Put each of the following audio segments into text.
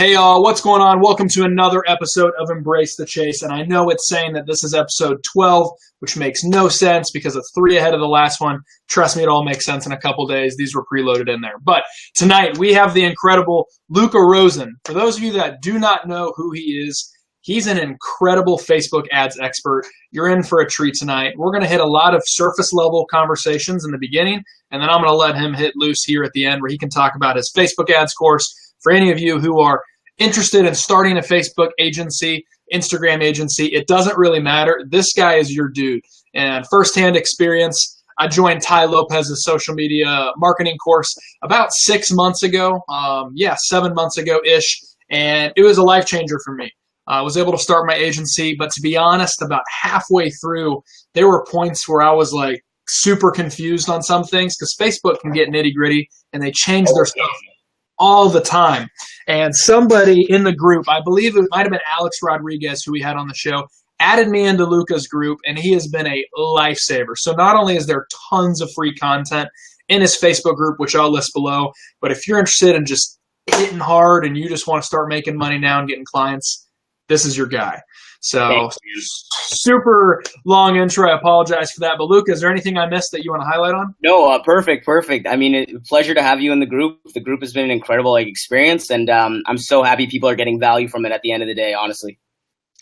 Hey y'all, what's going on? Welcome to another episode of Embrace the Chase. And I know it's saying that this is episode 12, which makes no sense because it's 3 ahead of the last one. Trust me, it all makes sense in a couple days. These were preloaded in there. But tonight we have the incredible Lucah Rosen. For those of you that do not know who he is, he's an incredible Facebook ads expert. You're in for a treat tonight. We're going to hit a lot of surface level conversations in the beginning, and then I'm going to let him hit loose here at the end where he can talk about his Facebook ads course. For any of you who are interested in starting a Facebook agency, Instagram agency, it doesn't really matter. This guy is your dude. And firsthand experience, I joined Ty Lopez's social media marketing course about 6 months ago. 7 months ago-ish. And it was a life changer for me. I was able to start my agency, but to be honest, about halfway through, there were points where I was like super confused on some things because Facebook can get nitty gritty and they change their stuff all the time. And somebody in the group, I believe it might have been Alex Rodriguez, who we had on the show, added me into Lucah's group, and he has been a lifesaver. So not only is there tons of free content in his Facebook group, which I'll list below, but if you're interested in just hitting hard and you just want to start making money now and getting clients, this is your guy. So super long intro. I apologize for that. But Lucah, is there anything I missed that you want to highlight on? No, perfect. I mean, pleasure to have you in the group. The group has been an incredible experience, and I'm so happy people are getting value from it at the end of the day, honestly.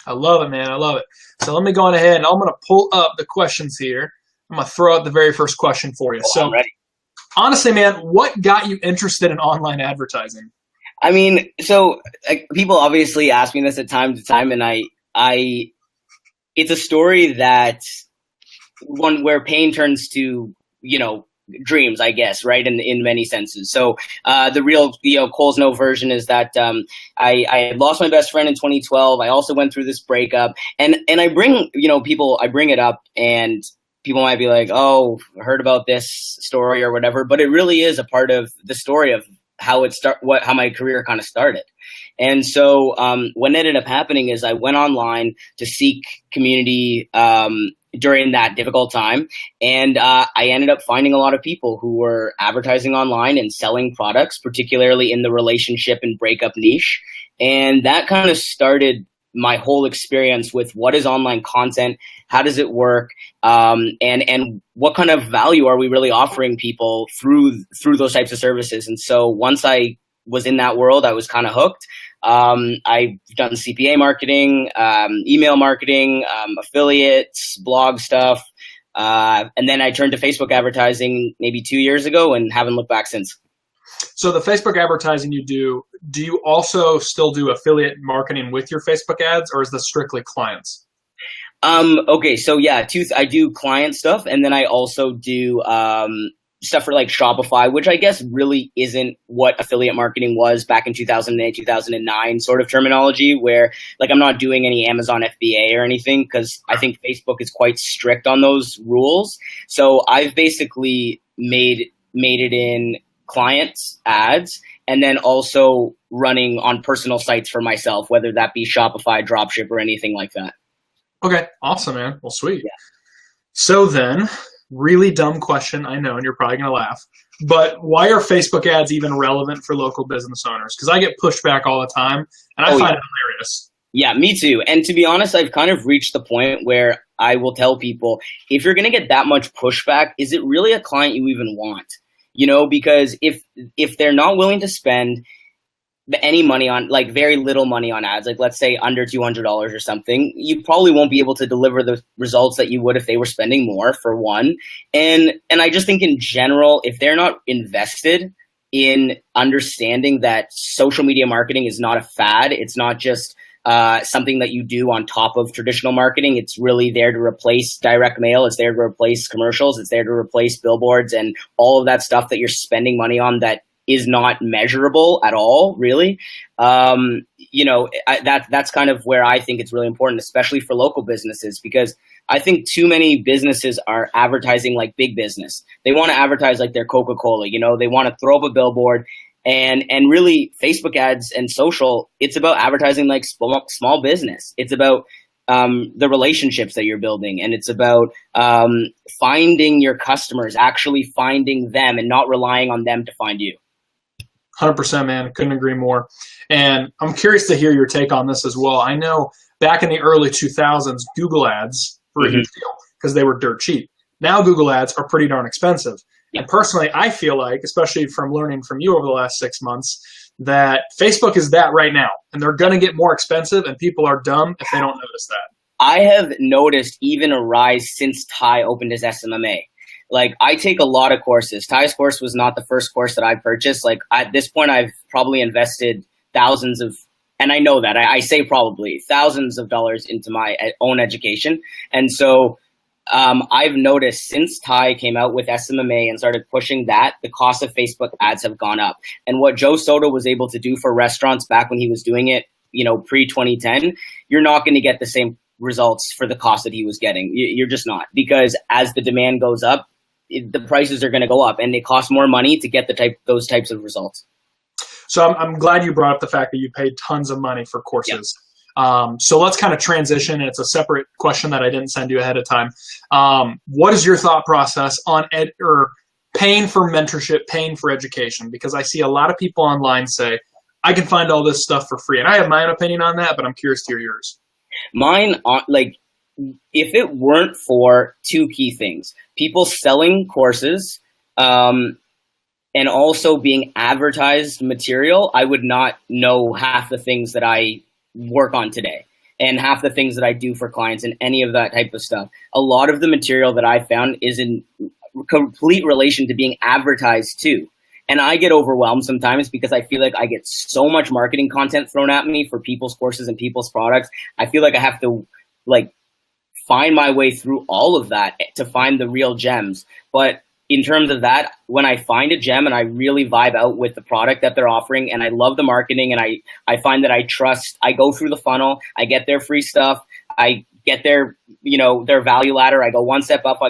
I love it, man. I love it. So let me go on ahead, and I'm going to pull up the questions here. I'm going to throw out the very first question for you. I'm ready. Honestly, man, what got you interested in online advertising? I mean, so people obviously ask me this at time to time, and it's a story that one where pain turns to, dreams, I guess, right? In many senses. So, the real, Cole's Note version is that, I had lost my best friend in 2012. I also went through this breakup, and I bring, I bring it up, and people might be like, oh, I heard about this story or whatever, but it really is a part of the story of how my career kind of started. And so what ended up happening is I went online to seek community during that difficult time. And I ended up finding a lot of people who were advertising online and selling products, particularly in the relationship and breakup niche. And that kind of started my whole experience with what is online content, how does it work, and what kind of value are we really offering people through those types of services. And so once I was in that world, I was kind of hooked. I've done CPA marketing, email marketing, affiliates, blog stuff, and then I turned to Facebook advertising maybe 2 years ago and haven't looked back since. So the Facebook advertising you do you also still do affiliate marketing with your Facebook ads, or is this strictly clients? Okay, so yeah, I do client stuff, and then I also do stuff for like Shopify, which I guess really isn't what affiliate marketing was back in 2008, 2009 sort of terminology, where like I'm not doing any Amazon FBA or anything because I think Facebook is quite strict on those rules. So I've basically made it in clients ads, and then also running on personal sites for myself, whether that be Shopify, Dropship, or anything like that. Okay, awesome, man. Well, sweet. Yeah. So then, really dumb question, I know, and you're probably going to laugh, but why are Facebook ads even relevant for local business owners? Because I get pushed back all the time, and I find it hilarious. Yeah, me too. And to be honest, I've kind of reached the point where I will tell people, if you're going to get that much pushback, is it really a client you even want? Because if they're not willing to spend any money on, like very little money on ads, like let's say under $200 or something, you probably won't be able to deliver the results that you would if they were spending more, for one. And I just think in general, if they're not invested in understanding that social media marketing is not a fad, it's not just something that you do on top of traditional marketing. It's really there to replace direct mail. It's there to replace commercials. It's there to replace billboards and all of that stuff that you're spending money on that is not measurable at all, really. That's kind of where I think it's really important, especially for local businesses, because I think too many businesses are advertising like big business. They want to advertise like they're Coca-Cola. They want to throw up a billboard. And really, Facebook ads and social, it's about advertising like small business. It's about the relationships that you're building, and it's about finding your customers, actually finding them and not relying on them to find you. 100%, man. Couldn't agree more. And I'm curious to hear your take on this as well. I know back in the early 2000s, Google ads were a huge deal because they were dirt cheap. Now Google ads are pretty darn expensive. And personally, I feel like, especially from learning from you over the last 6 months, that Facebook is that right now. And they're going to get more expensive, and people are dumb if they don't notice that. I have noticed even a rise since Ty opened his SMMA. Like, I take a lot of courses. Ty's course was not the first course that I purchased. Like, at this point, I've probably invested thousands of, and I know that, I say probably, thousands of dollars into my own education. And so I've noticed since Ty came out with SMMA and started pushing that, the cost of Facebook ads have gone up. And what Joe Soto was able to do for restaurants back when he was doing it, pre-2010, you're not going to get the same results for the cost that he was getting. You're just not, because as the demand goes up, the prices are going to go up, and it costs more money to get those types of results. So I'm glad you brought up the fact that you paid tons of money for courses. Yeah. So let's kind of transition, and it's a separate question that I didn't send you ahead of time. What is your thought process on paying for mentorship, paying for education? Because I see a lot of people online say, I can find all this stuff for free. And I have my own opinion on that, but I'm curious to hear yours. Mine, if it weren't for two key things, people selling courses and also being advertised material, I would not know half the things that I work on today and half the things that I do for clients and any of that type of stuff. A lot of the material that I found is in complete relation to being advertised to. And I get overwhelmed sometimes because I feel like I get so much marketing content thrown at me for people's courses and people's products. I feel like I have to find my way through all of that to find the real gems. But in terms of that, when I find a gem and I really vibe out with the product that they're offering, and I love the marketing, and I find that I go through the funnel, I get their free stuff, I get their value ladder, I go one step up,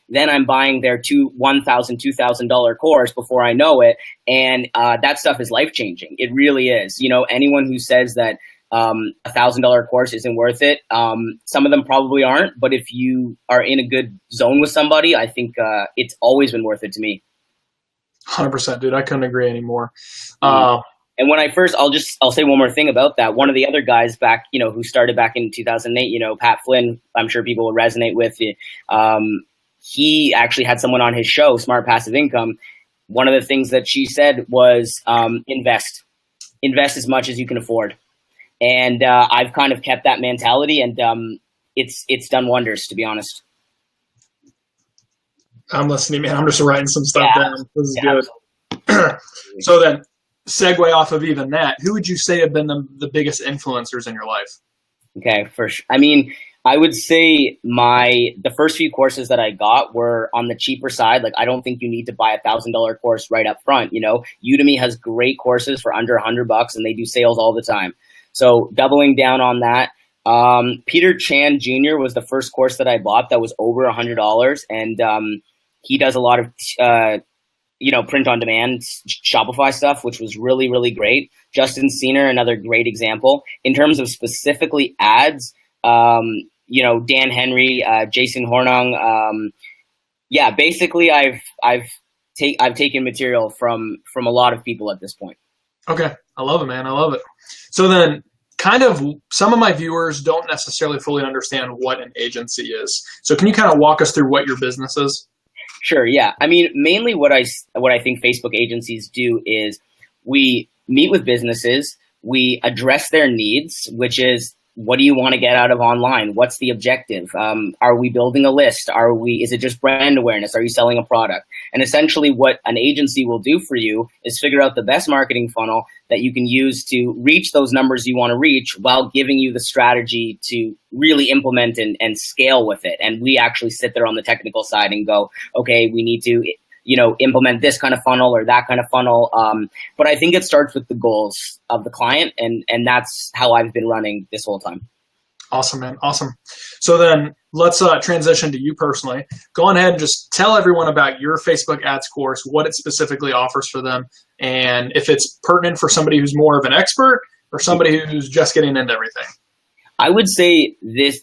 then I'm buying their $1,000, $2,000 course before I know it. And that stuff is life-changing. It really is. Anyone who says that $1,000 course isn't worth it, some of them probably aren't. But if you are in a good zone with somebody, I think it's always been worth it to me. 100%, dude. I couldn't agree anymore. And when I'll say one more thing about that. One of the other guys back, who started back in 2008, Pat Flynn, I'm sure people will resonate with it. He actually had someone on his show, Smart Passive Income. One of the things that she said was invest as much as you can afford. And I've kind of kept that mentality, and it's done wonders, to be honest. I'm listening, man. I'm just writing some stuff down. This is good. So then, segue off of even that, who would you say have been the biggest influencers in your life? Okay, for sure. I mean, I would say the first few courses that I got were on the cheaper side. Like, I don't think you need to buy $1,000 course right up front. Udemy has great courses for under $100, and they do sales all the time. So doubling down on that. Peter Chan Jr. was the first course that I bought that was over $100, and he does a lot of print on demand Shopify stuff, which was really, really great. Justin Senior, another great example in terms of specifically ads. Dan Henry, Jason Hornung. Basically I've taken material from a lot of people at this point. Okay. I love it, man. I love it. So then kind of some of my viewers don't necessarily fully understand what an agency is. So can you kind of walk us through what your business is? Sure. Yeah. I mean, mainly what I think Facebook agencies do is we meet with businesses, we address their needs, which is, what do you want to get out of online? What's the objective? Are we building a list? Is it just brand awareness? Are you selling a product? And essentially what an agency will do for you is figure out the best marketing funnel that you can use to reach those numbers you want to reach while giving you the strategy to really implement and scale with it. And we actually sit there on the technical side and go, okay, we need to implement this kind of funnel or that kind of funnel. But I think it starts with the goals of the client, and that's how I've been running this whole time. Awesome, man. Awesome. So then let's transition to you personally. Go on ahead and just tell everyone about your Facebook ads course, what it specifically offers for them, and if it's pertinent for somebody who's more of an expert or somebody who's just getting into everything. I would say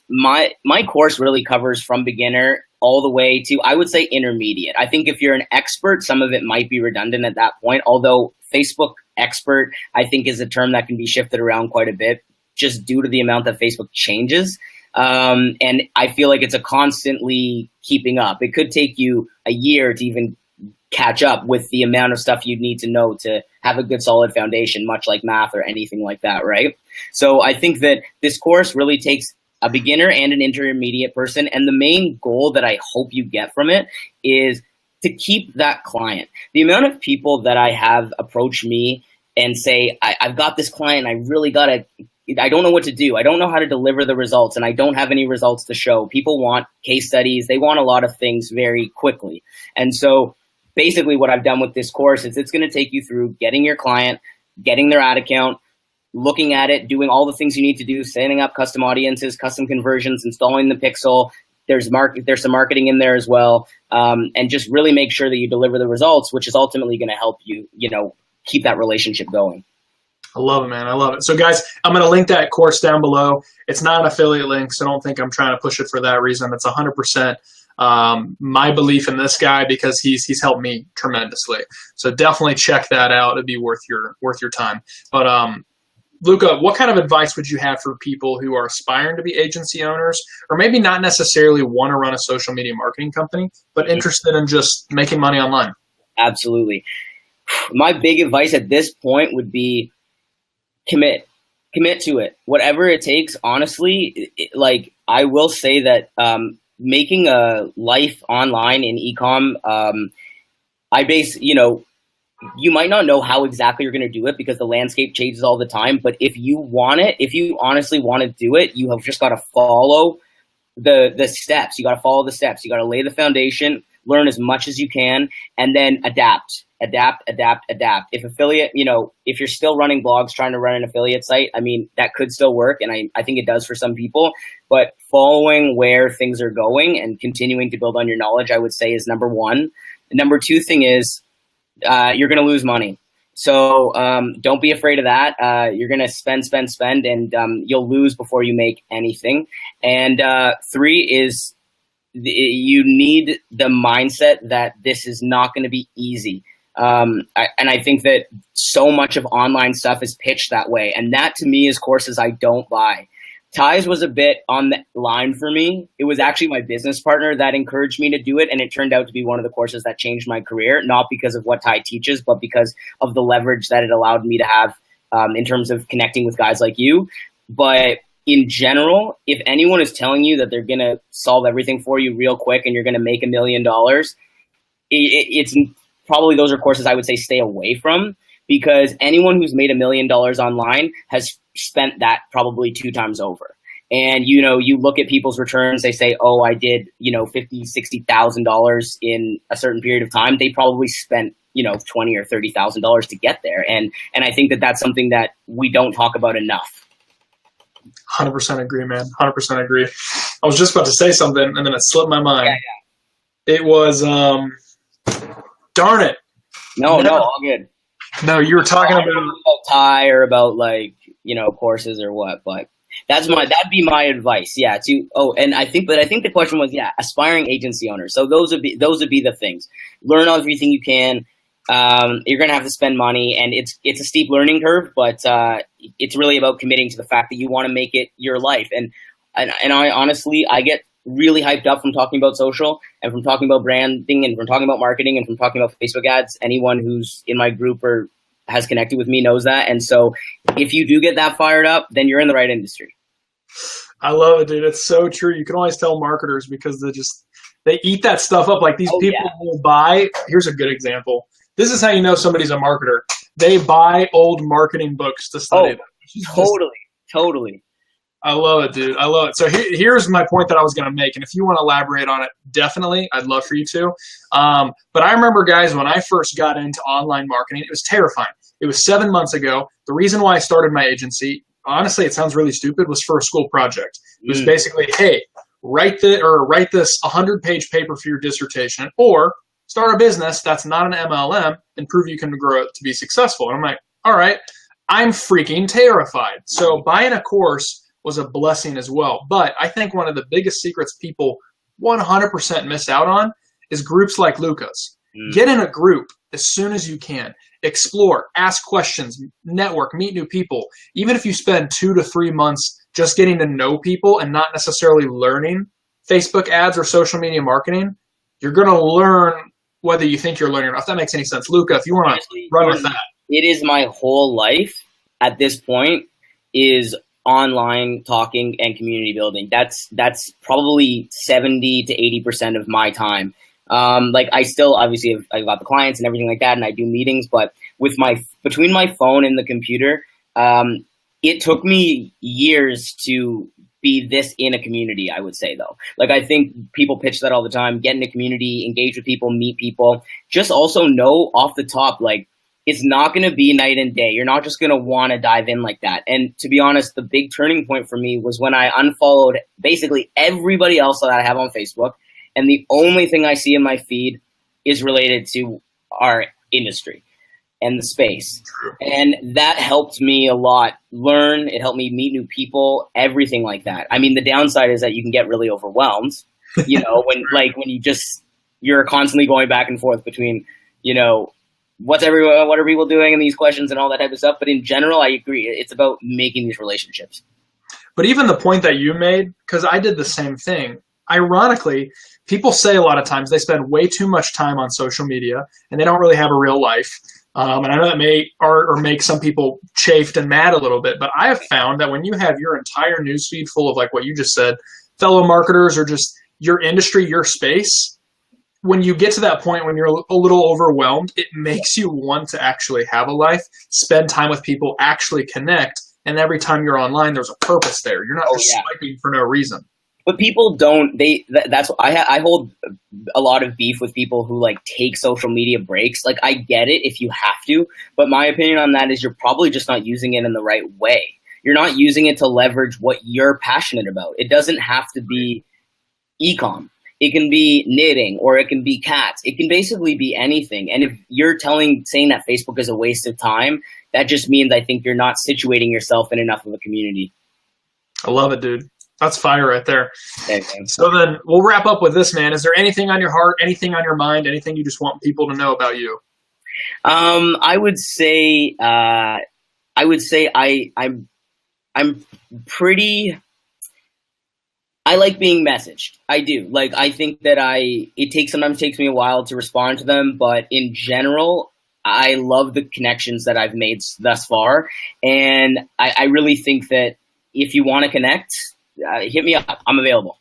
my course really covers from beginner all the way to, I would say, intermediate. I think if you're an expert, some of it might be redundant at that point, although Facebook expert, I think, is a term that can be shifted around quite a bit just due to the amount that Facebook changes. And I feel like it's a constantly keeping up. It could take you a year to even catch up with the amount of stuff you need to know to have a good solid foundation, much like math or anything like that, right? So I think that this course really takes a beginner and an intermediate person, and the main goal that I hope you get from it is to keep that client. The amount of people that I have approach me and say, I've got this client, I don't know what to do. I don't know how to deliver the results, and I don't have any results to show. People want case studies. They want a lot of things very quickly. And so basically what I've done with this course is it's going to take you through getting your client, getting their ad account, looking at it, doing all the things you need to do, setting up custom audiences, custom conversions, installing the pixel. There's some marketing in there as well, and just really make sure that you deliver the results, which is ultimately going to help you, keep that relationship going. I love it, man. I love it. So, guys, I'm going to link that course down below. It's not an affiliate link, so don't think I'm trying to push it for that reason. It's 100% my belief in this guy because he's helped me tremendously. So definitely check that out. It'd be worth your time. But Lucah, what kind of advice would you have for people who are aspiring to be agency owners, or maybe not necessarily want to run a social media marketing company, but interested in just making money online? Absolutely. My big advice at this point would be commit to it, whatever it takes. Honestly, I will say that making a life online in ecom, you might not know how exactly you're going to do it because the landscape changes all the time. But if you want it, if you honestly want to do it, you have just got to follow the steps. You got to follow the steps. You got to lay the foundation, learn as much as you can, and then adapt. If affiliate, if you're still running blogs, trying to run an affiliate site, I mean, that could still work. And I think it does for some people, but following where things are going and continuing to build on your knowledge, I would say is number one. The number two thing is, you're going to lose money. So don't be afraid of that. You're going to spend, and you'll lose before you make anything. And three is you need the mindset that this is not going to be easy. I think that so much of online stuff is pitched that way. And that to me is courses I don't buy. Ty's was a bit on the line for me. It was actually my business partner that encouraged me to do it. And it turned out to be one of the courses that changed my career, not because of what Ty teaches, but because of the leverage that it allowed me to have in terms of connecting with guys like you. But in general, if anyone is telling you that they're going to solve everything for you real quick and you're going to make $1 million, it's probably those are courses I would say stay away from, because anyone who's made $1 million online has spent that probably 2 times over. And, you look at people's returns, they say, oh, I did, $50,000, $60,000 in a certain period of time. They probably spent, $20,000 or $30,000 to get there. And I think that that's something that we don't talk about enough. 100% agree, man. 100% agree. I was just about to say something and then it slipped my mind. Yeah. It was, darn it. No, all good. No, you were talking about Ty or about courses or what, but that'd be my advice. Yeah. And I think the question was, aspiring agency owners. So those would be the things. Learn everything you can. You're going to have to spend money, and it's a steep learning curve, but it's really about committing to the fact that you want to make it your life. And I honestly, I get really hyped up from talking about social and from talking about branding and from talking about marketing and from talking about Facebook ads. Anyone who's in my group or has connected with me knows that. And so if you do get that fired up, then you're in the right industry. I love it, dude. It's so true. You can always tell marketers because they eat that stuff up. Like these people will buy. Here's a good example. This is how you know somebody's a marketer. They buy old marketing books to study them. Totally. I love it, dude. I love it. So here's my point that I was going to make. And if you want to elaborate on it, definitely, I'd love for you to. But I remember, guys, when I first got into online marketing, it was terrifying. It was 7 months ago. The reason why I started my agency, honestly, it sounds really stupid, was for a school project. It was basically, hey, write this 100-page paper for your dissertation, or start a business that's not an MLM and prove you can grow it to be successful. And I'm like, all right, I'm freaking terrified. So buying a course was a blessing as well. But I think one of the biggest secrets people 100% miss out on is groups like Lucah's. Get in a group as soon as you can. explore, ask questions, network, meet new people. Even if you spend 2 to 3 months just getting to know people and not necessarily learning Facebook ads or social media marketing, you're going to learn whether you think you're learning or not. If that makes any sense. Luca, if you want to run with that. It is my whole life at this point is online talking and community building. That's probably 70 to 80% of my time. I still obviously I've got the clients and everything like that, and I do meetings, but between my phone and the computer, it took me years to be this in a community, I would say, though. Like, I think people pitch that all the time: get in a community, engage with people, meet people. Just also know off the top, like, it's not going to be night and day. You're not just going to want to dive in like that. And to be honest, the big turning point for me was when I unfollowed basically everybody else that I have on Facebook, and the only thing I see in my feed is related to our industry and the space. True. And that helped me a lot learn. It helped me meet new people, everything like that. I mean, the downside is that you can get really overwhelmed, when you're constantly going back and forth between, what are people doing and these questions and all that type of stuff. But in general, I agree. It's about making these relationships. But even the point that you made, because I did the same thing, ironically, people say a lot of times they spend way too much time on social media and they don't really have a real life. And I know that may make some people chafed and mad a little bit, but I have found that when you have your entire newsfeed full of, like what you just said, fellow marketers or just your industry, your space, when you get to that point when you're a little overwhelmed, it makes you want to actually have a life, spend time with people, actually connect. And every time you're online, there's a purpose there. You're not swiping for no reason. But people don't. I hold a lot of beef with people who take social media breaks. Like, I get it if you have to, but my opinion on that is you're probably just not using it in the right way. You're not using it to leverage what you're passionate about. It doesn't have to be e-com. It can be knitting, or it can be cats. It can basically be anything. And if you're saying that Facebook is a waste of time, that just means I think you're not situating yourself in enough of a community. I love it, dude. That's fire right there. Okay. So then we'll wrap up with this, man. Is there anything on your heart, anything on your mind, anything you just want people to know about you? I would say I'm pretty. I like being messaged. I do. I think that sometimes takes me a while to respond to them, but in general, I love the connections that I've made thus far, and I really think that if you want to connect, hit me up. I'm available.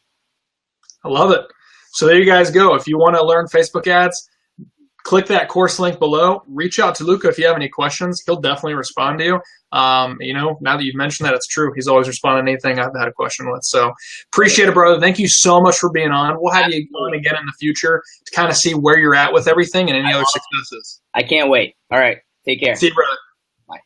I love it. So there you guys go. If you want to learn Facebook ads, click that course link below. Reach out to Luca if you have any questions. He'll definitely respond to you. Now that you've mentioned that, it's true. He's always responding to anything I've had a question with. So appreciate it, brother. Thank you so much for being on. We'll have you on again in the future to kind of see where you're at with everything and any other successes. I can't wait. All right. Take care. See you, brother. Bye.